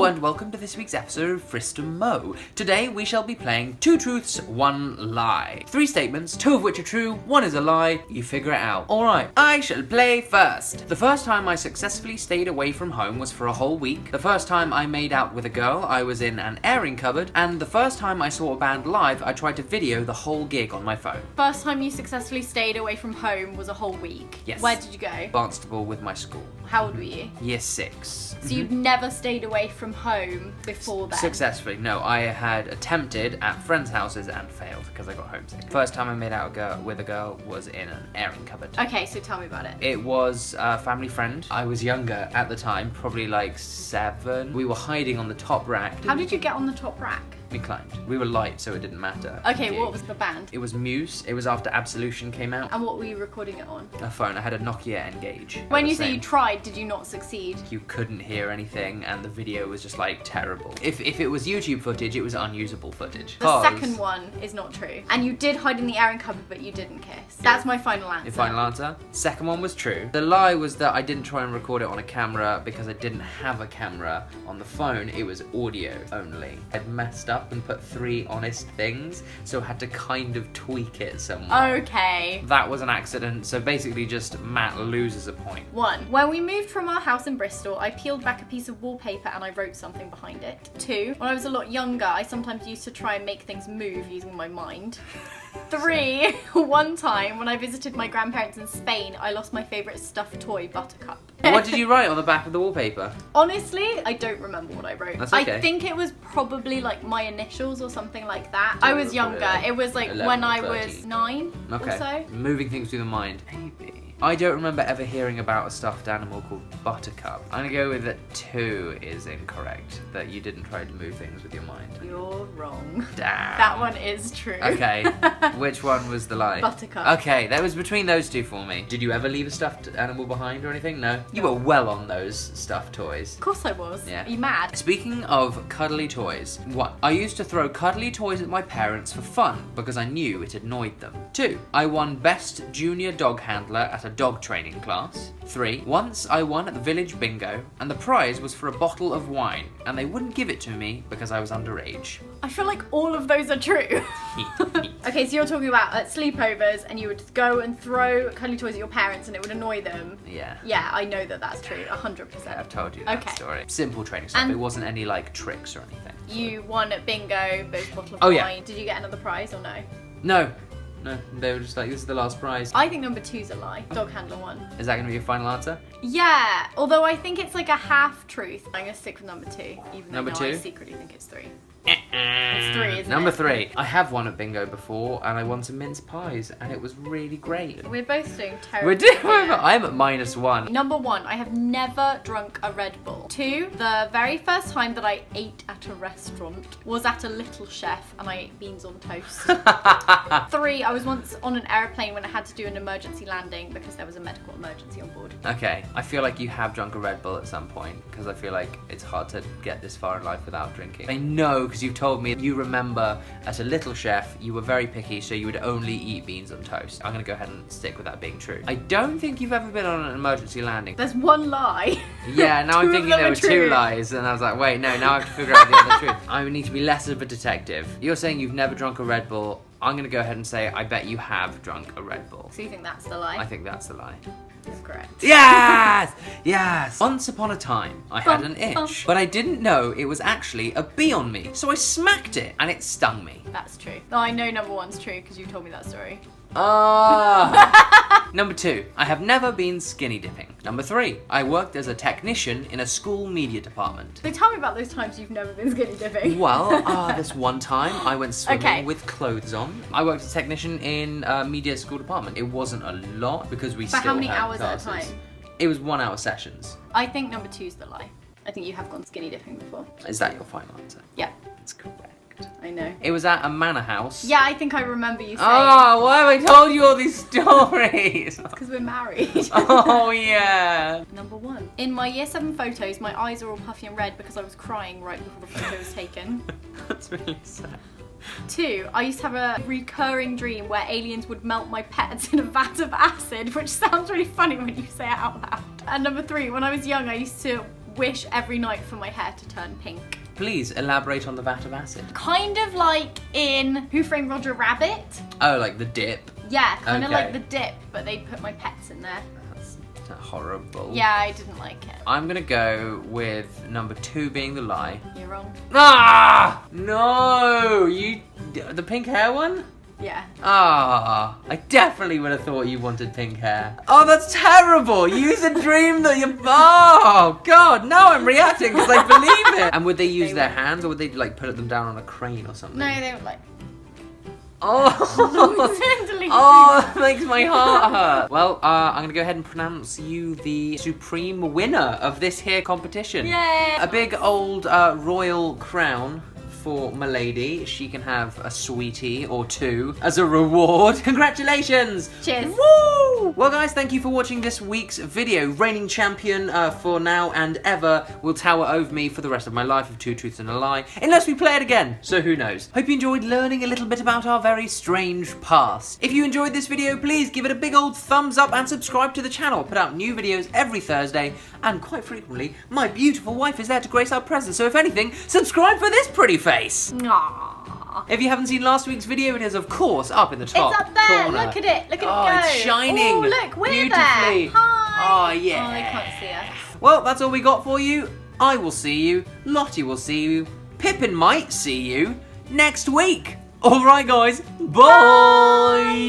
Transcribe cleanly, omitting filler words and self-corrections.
Hello and welcome to this week's episode of Frist and Mo. Today we shall be playing 2 truths, 1 lie. 3 statements, 2 of which are true, 1 is a lie, you figure it out. Alright, I shall play first. The first time I successfully stayed away from home was for a whole week. The first time I made out with a girl, I was in an airing cupboard. And the first time I saw a band live, I tried to video the whole gig on my phone. First time you successfully stayed away from home was a whole week? Yes. Where did you go? Barnstable with my school. How old were you? Year 6. So you'd never stayed away from home before then? Successfully, no. I had attempted at friends' houses and failed because I got homesick. First time I made out with a girl was in an airing cupboard. Okay, so tell me about it. It was a family friend. I was younger at the time, probably like 7. We were hiding on the top rack. How did you get on the top rack? We climbed. We were light, so it didn't matter. Okay, what was the band? It was Muse. It was after Absolution came out. And what were you recording it on? A phone. I had a Nokia Engage. When you say you tried, did you not succeed? You couldn't hear anything, and the video was just like terrible. If it was YouTube footage, it was unusable footage. The second one is not true. And you did hide in the airing cupboard, but you didn't kiss. That's my final answer. Your final answer? Second one was true. The lie was that I didn't try and record it on a camera because I didn't have a camera on the phone. It was audio only. I'd messed up and put 3 honest things, so I had to kind of tweak it somewhat. Okay. That was an accident, so basically just Matt loses a point. 1. When we moved from our house in Bristol, I peeled back a piece of wallpaper and I wrote something behind it. 2. When I was a lot younger, I sometimes used to try and make things move using my mind. 3. One time, when I visited my grandparents in Spain, I lost my favourite stuffed toy, Buttercup. What did you write on the back of the wallpaper? Honestly, I don't remember what I wrote. That's okay. I think it was probably like my initials or something like that. I was younger. It was like 11 when or I 13. was 9 Okay. or so. Moving things through the mind. Maybe. I don't remember ever hearing about a stuffed animal called Buttercup. I'm gonna go with that 2 is incorrect. That you didn't try to move things with your mind. You're wrong. Damn. That one is true. Okay. Which one was the lie? Buttercup. Okay, that was between those 2 for me. Did you ever leave a stuffed animal behind or anything? No? You were well on those stuffed toys. Of course I was. Yeah. Are you mad? Speaking of cuddly toys, 1. I used to throw cuddly toys at my parents for fun because I knew it annoyed them. 2. I won Best Junior Dog Handler at a dog training class. 3. Once I won at the village bingo and the prize was for a bottle of wine and they wouldn't give it to me because I was underage. I feel like all of those are true. Okay, so you're talking about at sleepovers and you would go and throw cuddly toys at your parents and it would annoy them. Yeah. Yeah, I know that that's true, 100%. I've told you that Okay. story. Simple training stuff. And it wasn't any like tricks or anything. You won at bingo, both bottle of Oh, wine. yeah. Did you get another prize or no? No, they were just like, this is the last prize. I think number 2's a lie. Dog handler won. Is that going to be your final answer? Yeah, although I think it's like a half truth. I'm going to stick with number 2, even Number though now I 2? secretly think it's 3. It's 3, isn't Number it? 3. I have won at bingo before and I won some mince pies and it was really great. We're both doing terrible. We're doing. here. I'm at -1. Number 1, I have never drunk a Red Bull. 2, the very first time that I ate at a restaurant was at a Little Chef and I ate beans on toast. 3, I was once on an aeroplane when I had to do an emergency landing because there was a medical emergency on board. Okay, I feel like you have drunk a Red Bull at some point because I feel like it's hard to get this far in life without drinking. I know because you've told me you remember at a Little Chef you were very picky, so you would only eat beans on toast. I'm gonna go ahead and stick with that being true. I don't think you've ever been on an emergency landing. There's one lie. Yeah, now I'm 2 of thinking them there are were 2 true. lies, and I was like, wait, no, now I have to figure out the other truth. I need to be less of a detective. You're saying you've never drunk a Red Bull. I'm gonna go ahead and say I bet you have drunk a Red Bull. So you think that's the lie? I think that's the lie. That's correct. Yes! Yes! Once upon a time, I had an itch, but I didn't know it was actually a bee on me, so I smacked it, and it stung me. That's true. Oh, I know number 1's true because you told me that story. Number 2, I have never been skinny dipping. Number 3, I worked as a technician in a school media department. So tell me about those times you've never been skinny dipping. Well, this one time I went swimming Okay. with clothes on. I worked as a technician in media school department. It wasn't a lot because we For still how many had hours at a classes. time? It was 1 hour sessions. I think number 2's the lie. I think you have gone skinny dipping before. Is that your final answer? Yeah, That's correct. I know. It was at a manor house. Yeah, I think I remember you saying. Oh, why have I told you all these stories? Because we're married. Oh, yeah. Number 1. In my year 7 photos, my eyes are all puffy and red because I was crying right before the photo was taken. That's really sad. 2, I used to have a recurring dream where aliens would melt my pets in a vat of acid, which sounds really funny when you say it out loud. And number 3, when I was young, I used to wish every night for my hair to turn pink. Please elaborate on the vat of acid. Kind of like in Who Framed Roger Rabbit. Oh, like the dip. Yeah, kind of Okay. like the dip, but they put my pets in there. That's horrible. Yeah, I didn't like it. I'm gonna go with number 2 being the lie. You're wrong. Ah! No! The pink hair one? Yeah. Ah, I definitely would have thought you wanted pink hair. Oh, that's terrible! You used to dream that you. Oh, God, now I'm reacting because I believe it. And would they use their hands or would they like put them down on a crane or something? No, they were like. Oh, oh, that makes my heart hurt. Well, I'm gonna go ahead and pronounce you the supreme winner of this here competition. Yay! A big old royal crown for Milady. She can have a sweetie or 2 as a reward. Congratulations! Cheers. Woo! Well, guys, thank you for watching this week's video. Reigning champion for now and ever will tower over me for the rest of my life of 2 truths and a lie, unless we play it again. So who knows? Hope you enjoyed learning a little bit about our very strange past. If you enjoyed this video, please give it a big old thumbs up and subscribe to the channel. I put out new videos every Thursday, and quite frequently, my beautiful wife is there to grace our presence. So if anything, subscribe for this pretty face. Aww. If you haven't seen last week's video, it is of course up in the top It's up there. corner. Look at it. Look at Oh, it go. it's shining Oh, look, we're beautifully. there. Hi. Oh, yeah. Oh, they can't see us. Well, that's all we got for you. I will see you. Lottie will see you. Pippin might see you next week. All right, guys. Bye.